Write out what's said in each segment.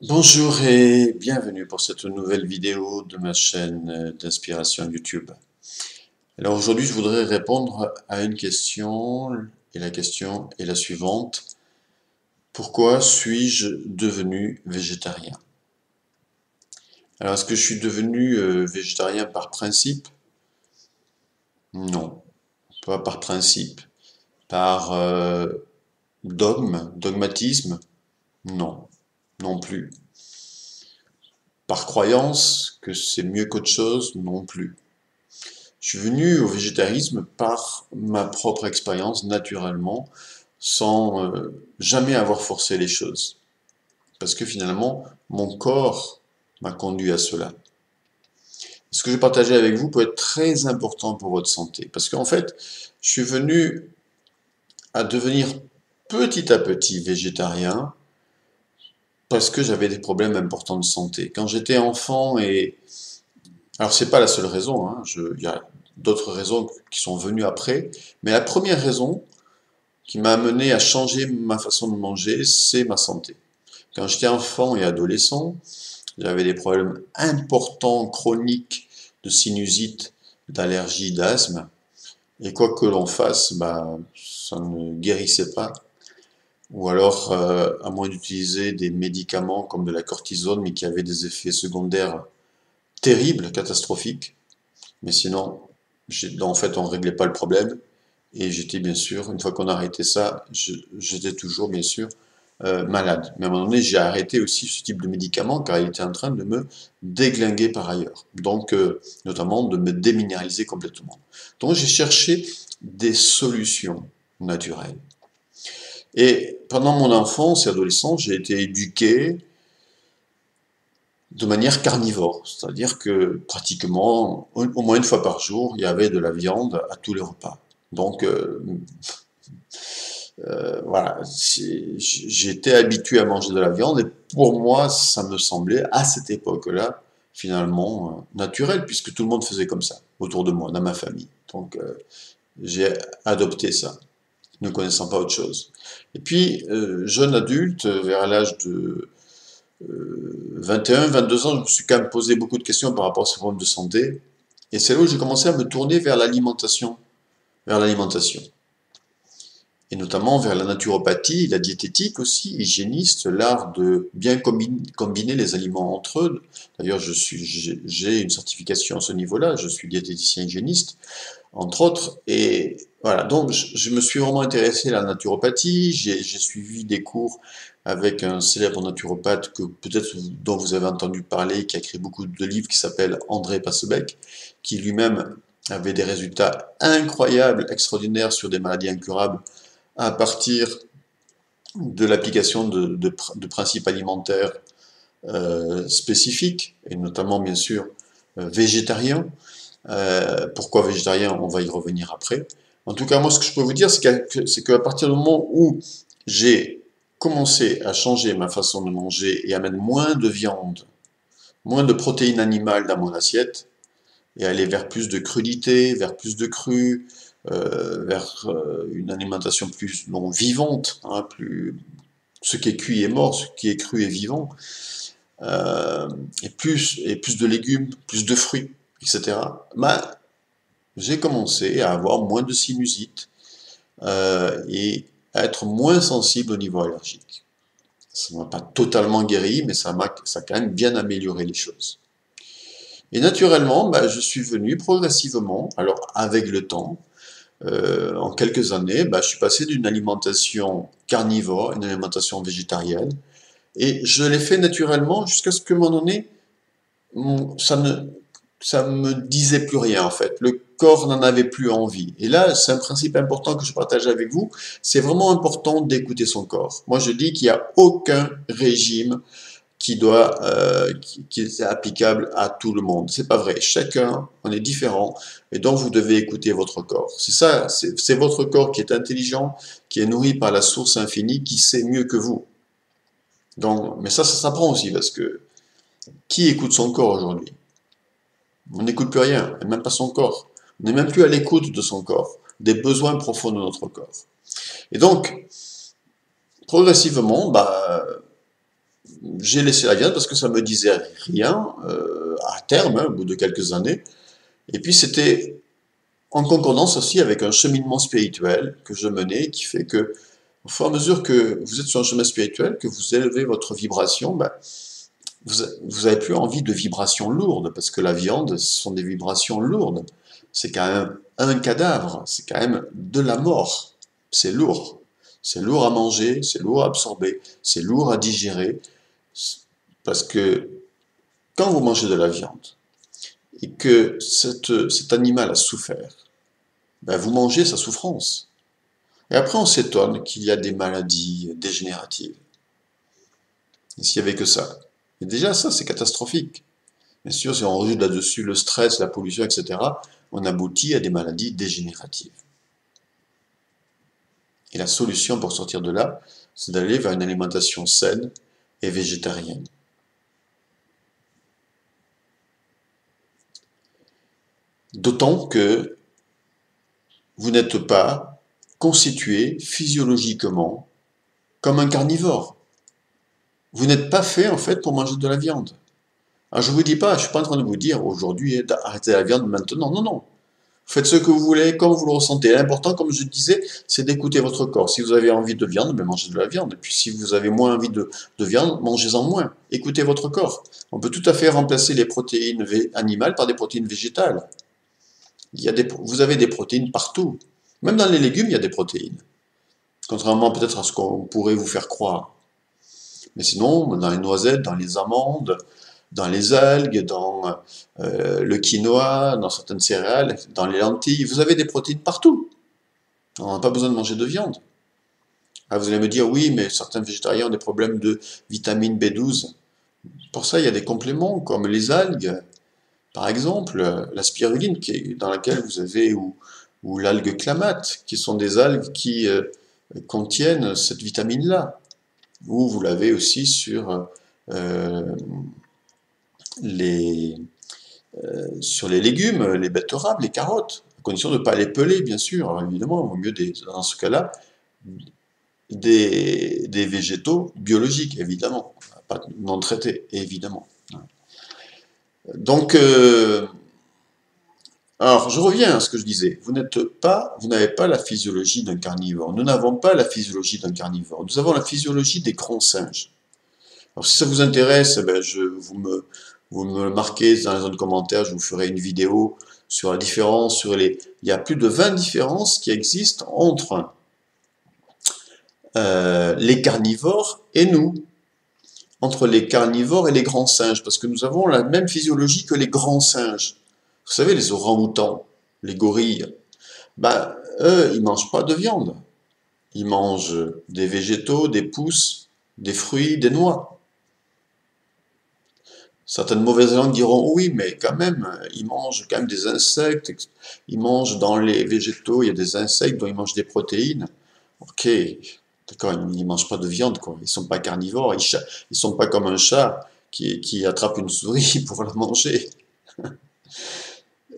Bonjour et bienvenue pour cette nouvelle vidéo de ma chaîne d'inspiration YouTube. Alors aujourd'hui, je voudrais répondre à une question, et la question est la suivante. Pourquoi suis-je devenu végétarien? Alors, est-ce que je suis devenu végétarien par principe? Non, pas par principe. Par dogmatisme? Non, non plus. Par croyance que c'est mieux qu'autre chose? Non plus. Je suis venu au végétarisme par ma propre expérience, naturellement, sans jamais avoir forcé les choses. Parce que finalement, mon corps m'a conduit à cela. Ce que je vais partager avec vous peut être très important pour votre santé. Parce qu'en fait, je suis venu à devenir petit à petit végétarien parce que j'avais des problèmes importants de santé. Quand j'étais enfant et alors, c'est pas la seule raison, hein, il y a d'autres raisons qui sont venues après, mais la première raison qui m'a amené à changer ma façon de manger, c'est ma santé. Quand j'étais enfant et adolescent, j'avais des problèmes importants, chroniques, de sinusite, d'allergie, d'asthme, et quoi que l'on fasse, bah, ça ne guérissait pas. Ou alors, à moins d'utiliser des médicaments comme de la cortisone, mais qui avaient des effets secondaires terribles, catastrophiques. Mais sinon, en fait, on ne réglait pas le problème. Et j'étais bien sûr, une fois qu'on a arrêté ça, j'étais toujours bien sûr malade. Mais à un moment donné, j'ai arrêté aussi ce type de médicament car il était en train de me déglinguer par ailleurs. Donc, notamment de me déminéraliser complètement. Donc, j'ai cherché des solutions naturelles. Et pendant mon enfance et adolescence, j'ai été éduqué de manière carnivore, c'est-à-dire que pratiquement au moins une fois par jour, il y avait de la viande à tous les repas. Donc voilà, j'étais habitué à manger de la viande et pour moi, ça me semblait à cette époque-là finalement naturel puisque tout le monde faisait comme ça autour de moi, dans ma famille. Donc j'ai adopté ça, ne connaissant pas autre chose. Et puis jeune adulte, vers l'âge de 21, 22 ans, je me suis quand même posé beaucoup de questions par rapport à ce problème de santé. Et c'est là où j'ai commencé à me tourner vers l'alimentation. Vers l'alimentation. Et notamment vers la naturopathie, la diététique aussi, hygiéniste, l'art de bien combiner les aliments entre eux. D'ailleurs, j'ai une certification à ce niveau-là, je suis diététicien hygiéniste, entre autres. Et voilà, donc je me suis vraiment intéressé à la naturopathie, j'ai suivi des cours avec un célèbre naturopathe que peut-être dont vous avez entendu parler, qui a écrit beaucoup de livres, qui s'appelle André Passebec, qui lui-même avait des résultats incroyables, extraordinaires sur des maladies incurables à partir de l'application de principes alimentaires spécifiques, et notamment bien sûr végétariens. Pourquoi végétarien? On va y revenir après. En tout cas, moi, ce que je peux vous dire, c'est qu'à partir du moment où j'ai commencé à changer ma façon de manger et à mettre moins de viande, moins de protéines animales dans mon assiette, et aller vers plus de crudité, vers plus de cru, vers une alimentation plus non vivante, hein, plus ce qui est cuit est mort, ce qui est cru est vivant, euh, et plus de légumes, plus de fruits, etc. Bah, j'ai commencé à avoir moins de sinusite et à être moins sensible au niveau allergique. Ça ne m'a pas totalement guéri, mais ça a quand même bien amélioré les choses. Et naturellement, bah, je suis venu progressivement, alors avec le temps, en quelques années, bah, je suis passé d'une alimentation carnivore à une alimentation végétarienne. Et je l'ai fait naturellement jusqu'à ce que, à un moment donné, ça me disait plus rien en fait. Le corps n'en avait plus envie. Et là, c'est un principe important que je partage avec vous. C'est vraiment important d'écouter son corps. Moi, je dis qu'il n'y a aucun régime qui est applicable à tout le monde. C'est pas vrai. Chacun, on est différent, et donc vous devez écouter votre corps. C'est ça, c'est votre corps qui est intelligent, qui est nourri par la source infinie, qui sait mieux que vous. Donc, mais ça s'apprend aussi parce que qui écoute son corps aujourd'hui? On n'écoute plus rien, et même pas son corps. On n'est même plus à l'écoute de son corps, des besoins profonds de notre corps. Et donc, progressivement, bah, j'ai laissé la viande parce que ça me disait rien à terme, hein, au bout de quelques années. Et puis c'était en concordance aussi avec un cheminement spirituel que je menais, qui fait que, au fur et à mesure que vous êtes sur un chemin spirituel, que vous élevez votre vibration, ben, vous n'avez plus envie de vibrations lourdes, parce que la viande, ce sont des vibrations lourdes. C'est quand même un cadavre, c'est quand même de la mort. C'est lourd. C'est lourd à manger, c'est lourd à absorber, c'est lourd à digérer, parce que quand vous mangez de la viande, et que cet animal a souffert, ben vous mangez sa souffrance. Et après, on s'étonne qu'il y a des maladies dégénératives. Et s'il n'y avait que ça. Et déjà, ça, c'est catastrophique. Bien sûr, si on rajoute là-dessus le stress, la pollution, etc., on aboutit à des maladies dégénératives. Et la solution pour sortir de là, c'est d'aller vers une alimentation saine et végétarienne. D'autant que vous n'êtes pas constitué physiologiquement comme un carnivore. Vous n'êtes pas fait en fait pour manger de la viande. Alors je ne vous dis pas, je ne suis pas en train de vous dire aujourd'hui arrêtez la viande maintenant. Non, non. Faites ce que vous voulez, comme vous le ressentez. L'important, comme je disais, c'est d'écouter votre corps. Si vous avez envie de viande, ben mangez de la viande. Et puis si vous avez moins envie de viande, mangez-en moins. Écoutez votre corps. On peut tout à fait remplacer les protéines animales par des protéines végétales. Vous avez des protéines partout. Même dans les légumes, il y a des protéines. Contrairement peut-être à ce qu'on pourrait vous faire croire. Mais sinon, dans les noisettes, dans les amandes, dans les algues, dans le quinoa, dans certaines céréales, dans les lentilles, vous avez des protéines partout. On n'a pas besoin de manger de viande. Ah, vous allez me dire, oui, mais certains végétariens ont des problèmes de vitamine B12. Pour ça, il y a des compléments comme les algues, par exemple, la spiruline dans laquelle vous avez, ou l'algue clamate, qui sont des algues qui contiennent cette vitamine-là. Ou vous l'avez aussi sur les, sur les légumes, les betteraves, les carottes, à condition de ne pas les peler, bien sûr. Alors, évidemment, il vaut mieux, dans ce cas-là, des végétaux biologiques, évidemment, pas non traités, évidemment. Donc, alors, je reviens à ce que je disais. Vous n'avez pas la physiologie d'un carnivore. Nous n'avons pas la physiologie d'un carnivore. Nous avons la physiologie des grands singes. Alors, si ça vous intéresse, eh ben, vous me le marquez dans la zone commentaire, je vous ferai une vidéo sur la différence, il y a plus de 20 différences qui existent entre les carnivores et nous, entre les carnivores et les grands singes, parce que nous avons la même physiologie que les grands singes. Vous savez, les orang-outans, les gorilles, ben, eux, ils mangent pas de viande. Ils mangent des végétaux, des pousses, des fruits, des noix. Certaines mauvaises langues diront oui, mais quand même, ils mangent quand même des insectes, ils mangent dans les végétaux, il y a des insectes dont ils mangent des protéines. Ok, d'accord, ils ne mangent pas de viande, quoi. Ils sont pas carnivores, ils sont pas comme un chat qui attrape une souris pour la manger.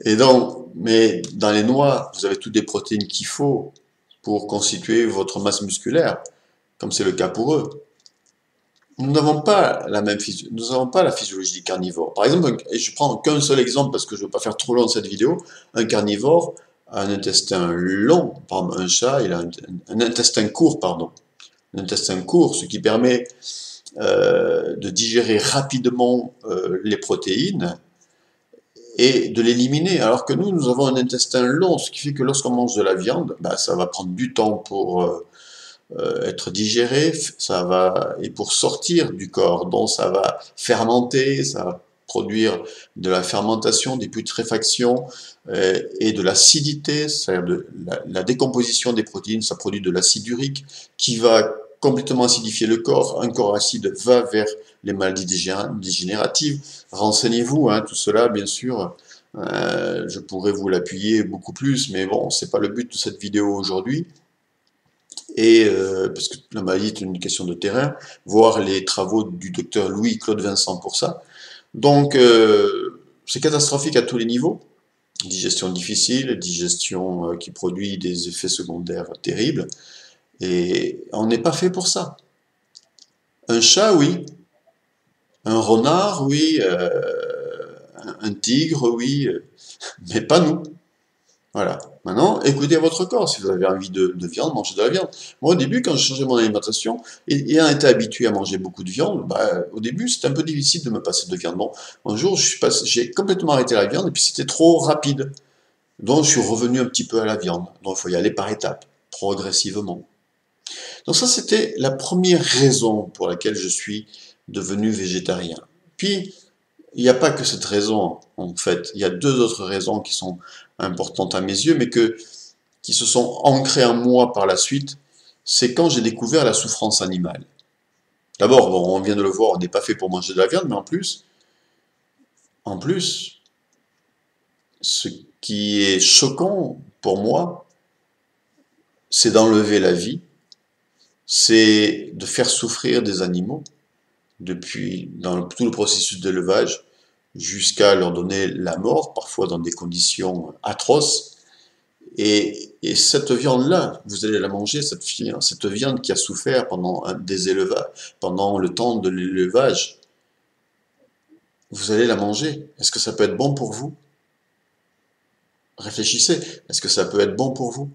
Et donc, mais dans les noix, vous avez toutes les protéines qu'il faut pour constituer votre masse musculaire, comme c'est le cas pour eux. Nous n'avons pas nous n'avons pas la physiologie du carnivore. Par exemple, et je prends qu'un seul exemple parce que je ne veux pas faire trop long cette vidéo, un carnivore a un intestin long, par exemple un chat, il a un intestin court, pardon. Un intestin court, ce qui permet de digérer rapidement les protéines et de l'éliminer. Alors que nous avons un intestin long, ce qui fait que lorsqu'on mange de la viande, bah, ça va prendre du temps pour être digéré, et pour sortir du corps, donc ça va fermenter, ça va produire de la fermentation, des putréfactions et de l'acidité, c'est-à-dire la décomposition des protéines, ça produit de l'acide urique qui va complètement acidifier le corps. Un corps acide va vers les maladies dégénératives. Renseignez-vous, hein, tout cela, bien sûr. Je pourrais vous l'appuyer beaucoup plus, mais bon, c'est pas le but de cette vidéo aujourd'hui. Et parce que la maladie est une question de terrain, voir les travaux du docteur Louis-Claude Vincent pour ça. Donc, c'est catastrophique à tous les niveaux. Digestion difficile, digestion qui produit des effets secondaires terribles. Et on n'est pas fait pour ça. Un chat, oui. Un renard, oui, un tigre, oui, mais pas nous. Voilà. Maintenant, écoutez votre corps. Si vous avez envie de viande, mangez de la viande. Moi, au début, quand j'ai changé mon alimentation, et ayant été habitué à manger beaucoup de viande, bah, au début, c'était un peu difficile de me passer de viande. Bon, un jour, j'ai complètement arrêté la viande, et puis c'était trop rapide. Donc, je suis revenu un petit peu à la viande. Donc, il faut y aller par étapes, progressivement. Donc ça, c'était la première raison pour laquelle je suis devenu végétarien. Puis, il n'y a pas que cette raison, en fait. Il y a deux autres raisons qui sont importantes à mes yeux, mais qui se sont ancrées en moi par la suite. C'est quand j'ai découvert la souffrance animale. D'abord, bon, on vient de le voir, on n'est pas fait pour manger de la viande, mais en plus, ce qui est choquant pour moi, c'est d'enlever la vie, c'est de faire souffrir des animaux, depuis dans tout le processus d'élevage, jusqu'à leur donner la mort, parfois dans des conditions atroces. Et cette viande-là, vous allez la manger, cette viande qui a souffert pendant des élevages, pendant le temps de l'élevage, vous allez la manger. Est-ce que ça peut être bon pour vous? Réfléchissez. Est-ce que ça peut être bon pour vous?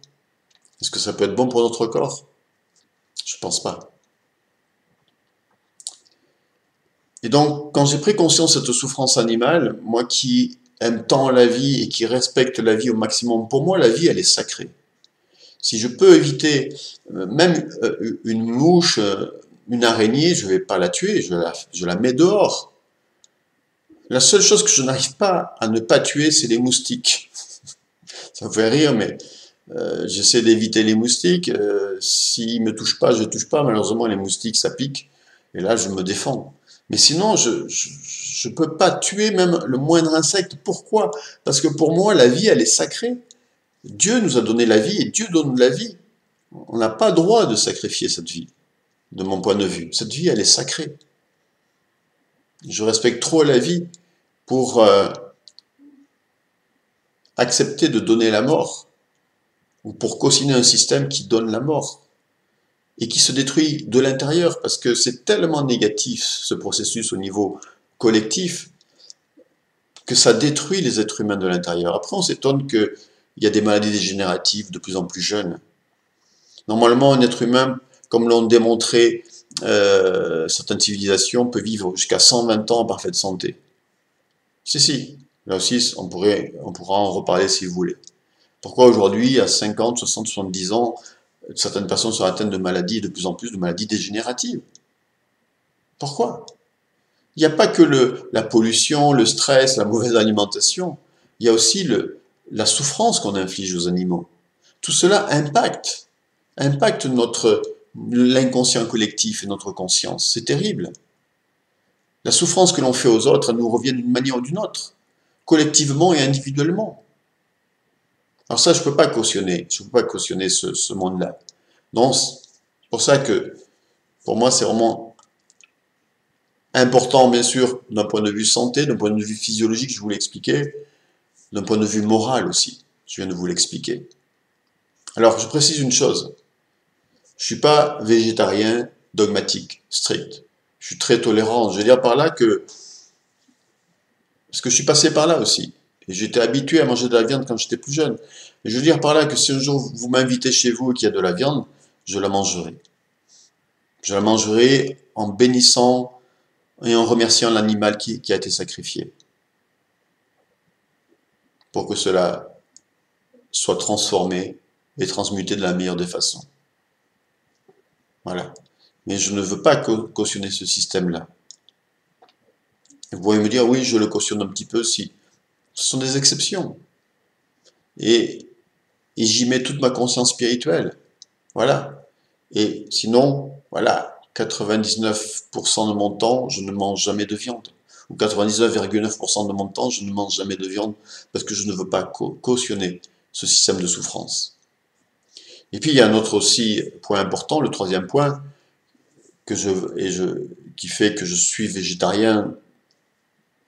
Est-ce que ça peut être bon pour notre corps? Je pense pas. Et donc, quand j'ai pris conscience de cette souffrance animale, moi qui aime tant la vie et qui respecte la vie au maximum, pour moi, la vie, elle est sacrée. Si je peux éviter même une mouche, une araignée, je ne vais pas la tuer, je la mets dehors. La seule chose que je n'arrive pas à ne pas tuer, c'est les moustiques. Ça me fait rire, mais j'essaie d'éviter les moustiques. S'ils ne me touchent pas, je ne touche pas. Malheureusement, les moustiques, ça pique. Et là, je me défends. Mais sinon, je peux pas tuer même le moindre insecte. Pourquoi? Parce que pour moi, la vie, elle est sacrée. Dieu nous a donné la vie et Dieu donne la vie. On n'a pas droit de sacrifier cette vie, de mon point de vue. Cette vie, elle est sacrée. Je respecte trop la vie pour accepter de donner la mort ou pour cautionner un système qui donne la mort et qui se détruit de l'intérieur parce que c'est tellement négatif ce processus au niveau collectif que ça détruit les êtres humains de l'intérieur. Après, on s'étonne qu'il y a des maladies dégénératives de plus en plus jeunes. Normalement, un être humain, comme l'ont démontré certaines civilisations, peut vivre jusqu'à 120 ans en parfaite santé. Si. Là aussi, on pourra en reparler si vous voulez. Pourquoi aujourd'hui, à 50, 60, 70 ans, certaines personnes sont atteintes de maladies, et de plus en plus de maladies dégénératives? Pourquoi? Il n'y a pas que la pollution, le stress, la mauvaise alimentation. Il y a aussi la souffrance qu'on inflige aux animaux. Tout cela impacte l'inconscient collectif et notre conscience. C'est terrible. La souffrance que l'on fait aux autres, elle nous revient d'une manière ou d'une autre, collectivement et individuellement. Alors ça, je ne peux pas cautionner. Je peux pas cautionner ce monde-là. Donc, c'est pour ça que, pour moi, c'est vraiment important, bien sûr, d'un point de vue santé, d'un point de vue physiologique, je vous l'ai expliqué, d'un point de vue moral aussi, je viens de vous l'expliquer. Alors, je précise une chose. Je suis pas végétarien dogmatique, strict. Je suis très tolérant. Je veux dire par là que, parce que je suis passé par là aussi. Et j'étais habitué à manger de la viande quand j'étais plus jeune. Et je veux dire par là que si un jour vous m'invitez chez vous et qu'il y a de la viande, je la mangerai. Je la mangerai en bénissant et en remerciant l'animal qui a été sacrifié. Pour que cela soit transformé et transmuté de la meilleure des façons. Voilà. Mais je ne veux pas cautionner ce système-là. Vous pouvez me dire, oui, je le cautionne un petit peu, si. Ce sont des exceptions. Et j'y mets toute ma conscience spirituelle. Voilà. Et sinon, voilà, 99% de mon temps, je ne mange jamais de viande. Ou 99,9% de mon temps, je ne mange jamais de viande parce que je ne veux pas cautionner ce système de souffrance. Et puis, il y a un autre aussi point important, le troisième point, qui fait que je suis végétarien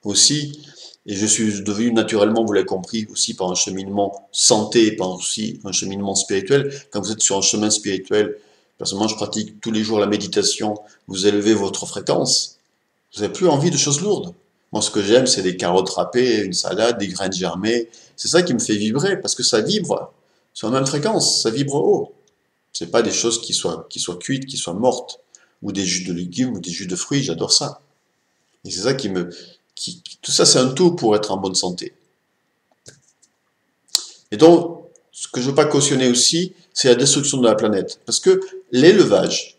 aussi, et je suis devenu naturellement, vous l'avez compris, aussi par un cheminement santé, par aussi un cheminement spirituel. Quand vous êtes sur un chemin spirituel, personnellement, je pratique tous les jours la méditation, vous élevez votre fréquence, Vous n'avez plus envie de choses lourdes. Moi, ce que j'aime, c'est des carottes râpées, une salade, des graines germées. C'est ça qui me fait vibrer, parce que ça vibre sur la même fréquence, ça vibre haut. C'est pas des choses qui soient cuites, qui soient mortes, ou des jus de légumes, ou des jus de fruits, j'adore ça. Et c'est ça tout ça, c'est un tout pour être en bonne santé. Et donc, ce que je veux pas cautionner aussi, c'est la destruction de la planète. Parce que l'élevage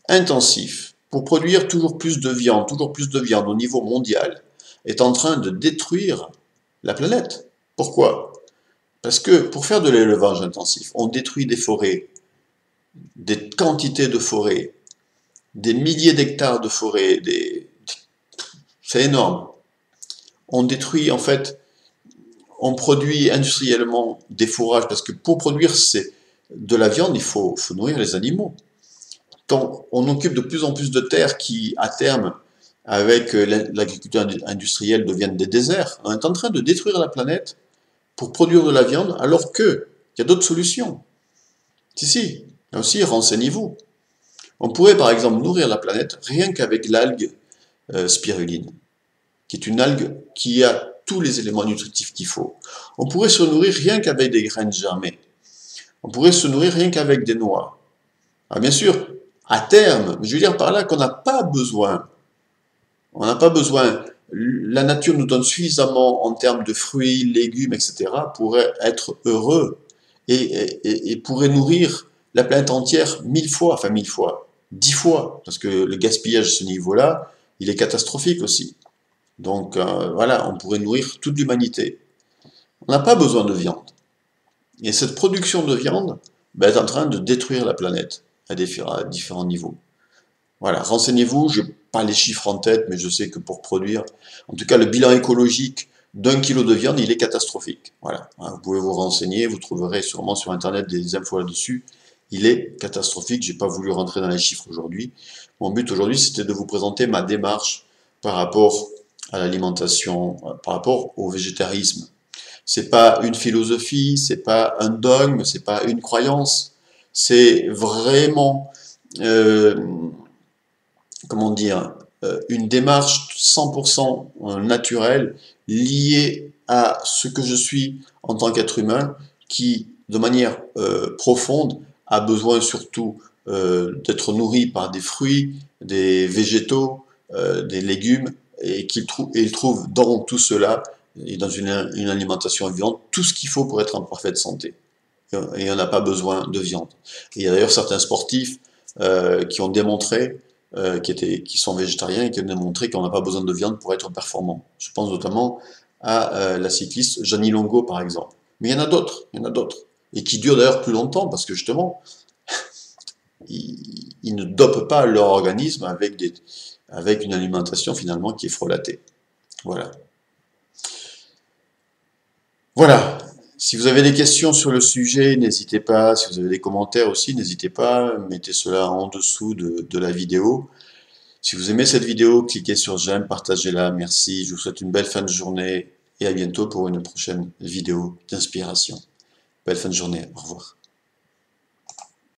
intensif, pour produire toujours plus de viande au niveau mondial, est en train de détruire la planète. Pourquoi? Parce que pour faire de l'élevage intensif, on détruit des forêts, des quantités de forêts, des milliers d'hectares de forêts, c'est énorme. On détruit, en fait, on produit industriellement des fourrages, parce que pour produire de la viande, il faut nourrir les animaux. Donc, on occupe de plus en plus de terres qui, à terme, avec l'agriculture industrielle, deviennent des déserts. On est en train de détruire la planète pour produire de la viande, alors qu'il y a d'autres solutions. Si, là aussi, renseignez-vous. On pourrait, par exemple, nourrir la planète rien qu'avec l'algue spiruline, qui est une algue qui a tous les éléments nutritifs qu'il faut. On pourrait se nourrir rien qu'avec des graines germées. On pourrait se nourrir rien qu'avec des noix. Alors bien sûr, à terme, je veux dire par là qu'on n'a pas besoin. On n'a pas besoin. La nature nous donne suffisamment en termes de fruits, légumes, etc. pour être heureux et pourrait nourrir la planète entière 1000 fois, enfin 1000 fois, 10 fois, parce que le gaspillage à ce niveau-là, il est catastrophique aussi. Donc voilà, on pourrait nourrir toute l'humanité. On n'a pas besoin de viande. Et cette production de viande est en train de détruire la planète à différents niveaux. Voilà, renseignez-vous, je n'ai pas les chiffres en tête, mais je sais que pour produire, en tout cas le bilan écologique d'1 kilo de viande, il est catastrophique. Voilà, vous pouvez vous renseigner, vous trouverez sûrement sur Internet des infos là-dessus. Il est catastrophique, je n'ai pas voulu rentrer dans les chiffres aujourd'hui. Mon but aujourd'hui, c'était de vous présenter ma démarche par rapport à l'alimentation, par rapport au végétarisme. C'est pas une philosophie, c'est pas un dogme, c'est pas une croyance, c'est vraiment, comment dire, une démarche 100% naturelle, liée à ce que je suis en tant qu'être humain, qui, de manière profonde, a besoin surtout d'être nourri par des fruits, des végétaux, des légumes, et il trouve dans tout cela, et dans une alimentation vivante, tout ce qu'il faut pour être en parfaite santé. Et on n'a pas besoin de viande. Et il y a d'ailleurs certains sportifs qui ont démontré, qui sont végétariens et qui ont démontré qu'on n'a pas besoin de viande pour être performant. Je pense notamment à la cycliste Jeannie Longo, par exemple. Mais il y en a d'autres, et qui durent d'ailleurs plus longtemps, parce que justement, ils ne dopent pas leur organisme avec une alimentation finalement qui est frelatée. Voilà. Voilà. Si vous avez des questions sur le sujet, n'hésitez pas. Si vous avez des commentaires aussi, n'hésitez pas. Mettez cela en dessous de la vidéo. Si vous aimez cette vidéo, cliquez sur j'aime, partagez-la. Merci. Je vous souhaite une belle fin de journée et à bientôt pour une prochaine vidéo d'inspiration. Belle fin de journée. Au revoir.